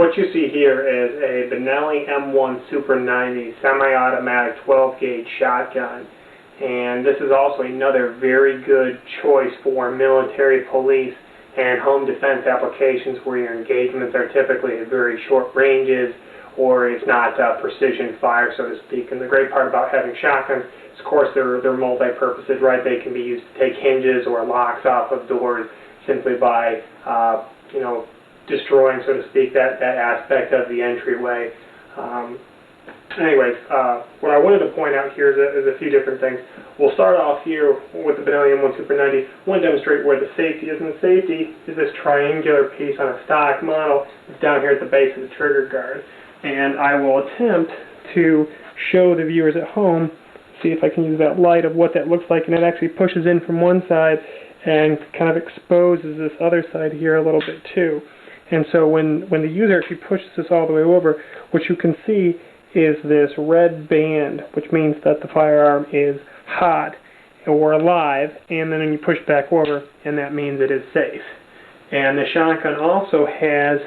What you see here is a Benelli M1 Super 90 semi-automatic 12-gauge shotgun. And this is also another very good choice for military, police, and home defense applications where your engagements are typically at very short ranges, or it's not precision fire, so to speak. And the great part about having shotguns is, of course, they're multi-purposes, right? They can be used to take hinges or locks off of doors simply by, destroying, so to speak, that aspect of the entryway. Anyways, what I wanted to point out here is a few different things. We'll start off here with the Benelli M1 Super 90. I want to demonstrate where the safety is. And the safety is this triangular piece on a stock model. It's down here at the base of the trigger guard. And I will attempt to show the viewers at home, see if I can use that light, of what that looks like. And it actually pushes in from one side and kind of exposes this other side here a little bit too. And so when the user actually pushes this all the way over, what you can see is this red band, which means that the firearm is hot or alive, and then you push back over, and that means it is safe. And the shotgun also has,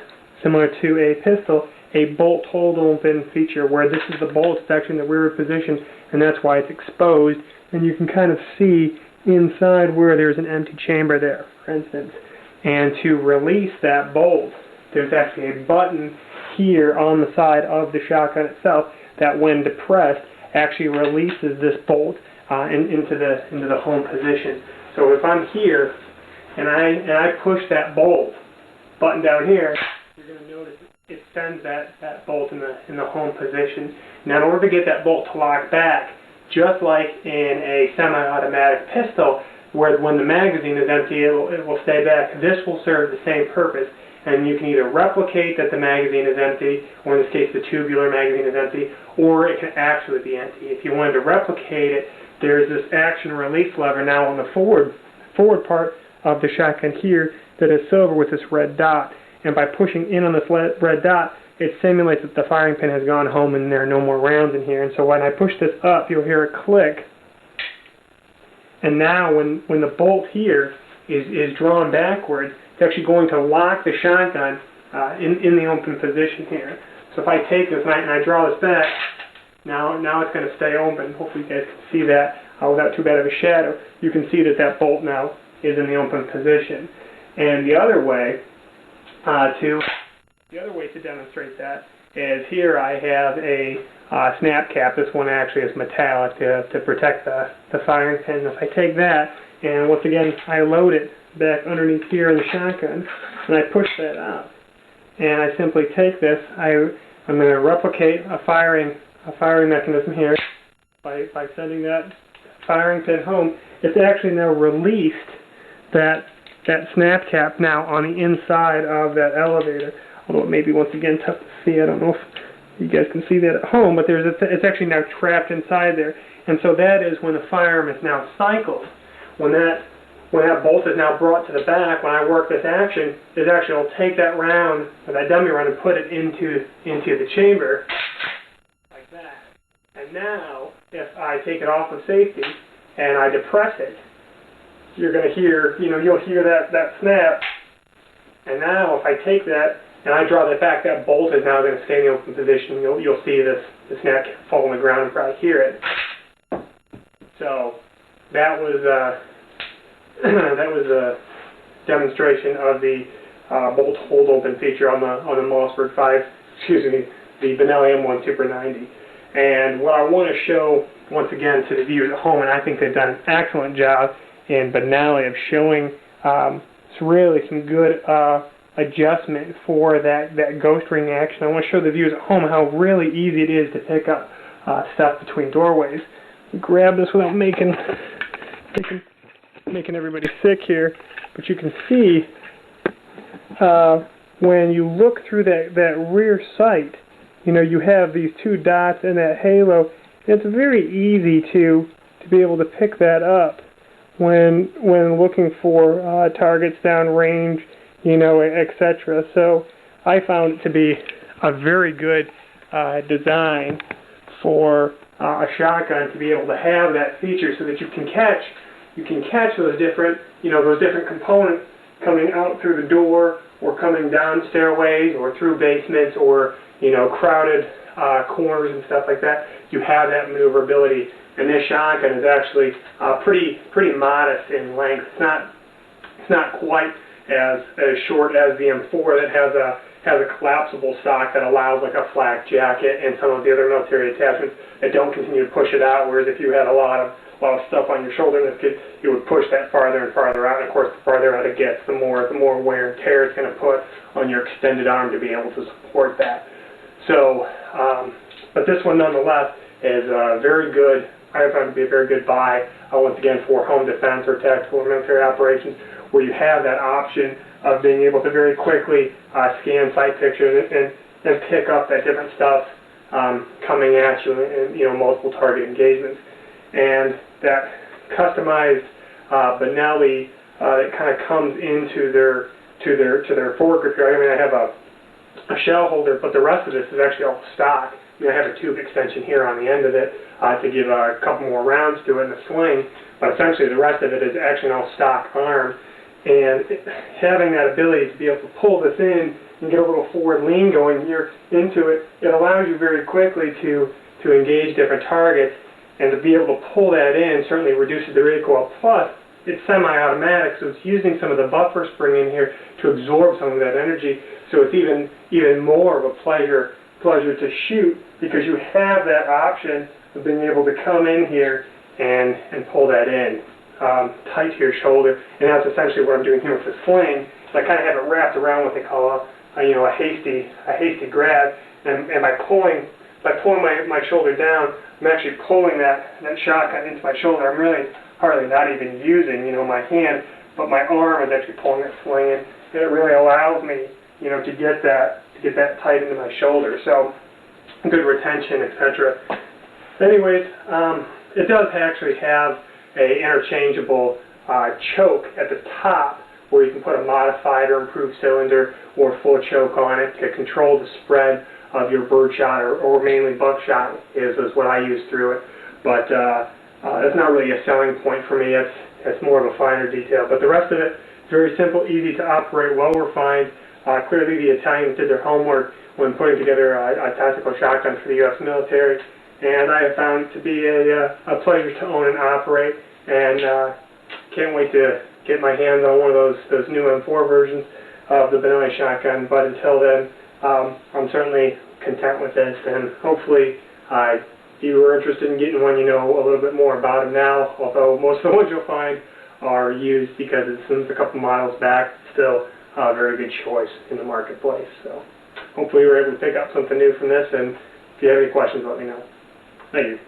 similar to a pistol, a bolt hold open feature where this is the bolt, it's actually in the rear position, and that's why it's exposed, and you can kind of see inside where there's an empty chamber there, for instance. And to release that bolt, there's actually a button here on the side of the shotgun itself that, when depressed, actually releases this bolt into the home position. So if I'm here and I push that bolt button down here, you're going to notice it sends that bolt in the home position. Now, in order to get that bolt to lock back, just like in a semi-automatic pistol, where when the magazine is empty, it will stay back. This will serve the same purpose, and you can either replicate that the magazine is empty, or in this case the tubular magazine is empty, or it can actually be empty. If you wanted to replicate it, there's this action release lever now on the forward part of the shotgun here that is silver with this red dot, and by pushing in on this red dot, it simulates that the firing pin has gone home and there are no more rounds in here. And so when I push this up, you'll hear it click. And now when the bolt here is drawn backwards, it's actually going to lock the shotgun in the open position here. So if I take this and I draw this back, now it's going to stay open. Hopefully you guys can see that without too bad of a shadow. You can see that bolt now is in the open position. And the other way to demonstrate that is here I have a snap cap. This one actually is metallic to protect the firing pin. If I take that, and once again I load it back underneath here in the shotgun, and I push that up, and I simply take this, I'm going to replicate a firing mechanism here by sending that firing pin home. It's actually now released that snap cap now on the inside of that elevator. Although it may be once again tough to see. I don't know if you guys can see that at home, but it's actually now trapped inside there. And so that is when the firearm is now cycled. When that bolt is now brought to the back, when I work this action, it actually will take that round, or that dummy round, and put it into the chamber, like that. And now, if I take it off of safety and I depress it, you're going to hear, you'll hear that snap. And now, if I take that and I draw that back, that bolt is now going to stay in the open position. You'll see the snap fall on the ground and probably hear it. So that was a demonstration of the bolt hold open feature on the Mossberg the Benelli M1 Super 90. And what I want to show once again to the viewers at home, and I think they've done an excellent job in Benelli of showing really some good adjustment for that ghost ring action. I want to show the viewers at home how really easy it is to pick up stuff between doorways. Grab this without making everybody sick here, but you can see when you look through that rear sight, you have these two dots and that halo. It's very easy to be able to pick that up when looking for targets downrange, etc. So I found it to be a very good design for a shotgun to be able to have that feature, so that you can catch those different components coming out through the door or coming down stairways or through basements or, you know, crowded corners and stuff like that, you have that maneuverability. And this shotgun is actually pretty modest in length. It's not quite as short as the M4 that has a collapsible stock that allows like a flak jacket and some of the other military attachments that don't continue to push it out. Whereas if you had a lot of stuff on your shoulder, it would push that farther and farther out. And of course, the farther out it gets, the more wear and tear it's going to put on your extended arm to be able to support that. So, but this one nonetheless is very good. I found it to be a very good buy, once again, for home defense or tactical or military operations, where you have that option of being able to very quickly scan sight pictures and pick up that different stuff coming at you in, you know, multiple target engagements. And that customized Benelli that kind of comes into their foregrip here. I mean, I have a shell holder, but the rest of this is actually all stock. I have a tube extension here on the end of it to give a couple more rounds to it in the sling, but essentially the rest of it is actually an all stock arm. And having that ability to be able to pull this in and get a little forward lean going here into it, it allows you very quickly to engage different targets, and to be able to pull that in certainly reduces the recoil. Plus, it's semi-automatic, so it's using some of the buffer spring in here to absorb some of that energy, so it's even more of a pleasure to shoot, because you have that option of being able to come in here and pull that in tight to your shoulder. And that's essentially what I'm doing here with the sling. So I kind of have it wrapped around what they call a hasty grab, and by pulling my shoulder down, I'm actually pulling that shotgun into my shoulder. I'm really hardly not even using, you know, my hand, but my arm is actually pulling that sling in, and it really allows me, you know, to get that tight into my shoulder. So good retention, etc. Anyways, it does actually have a interchangeable choke at the top where you can put a modified or improved cylinder or full choke on it to control the spread of your birdshot or mainly buckshot is what I use through it. But it's not really a selling point for me. It's more of a finer detail. But the rest of it is very simple, easy to operate, well refined. Clearly the Italians did their homework when putting together a tactical shotgun for the U.S. military, and I have found it to be a pleasure to own and operate, and can't wait to get my hands on one of those new M4 versions of the Benelli shotgun. But until then, I'm certainly content with this, and hopefully if you are interested in getting one, you know a little bit more about them now, although most of the ones you'll find are used because it's since a couple models back, still a very good choice in the marketplace. So hopefully you were able to pick up something new from this, and if you have any questions, let me know. Thank you.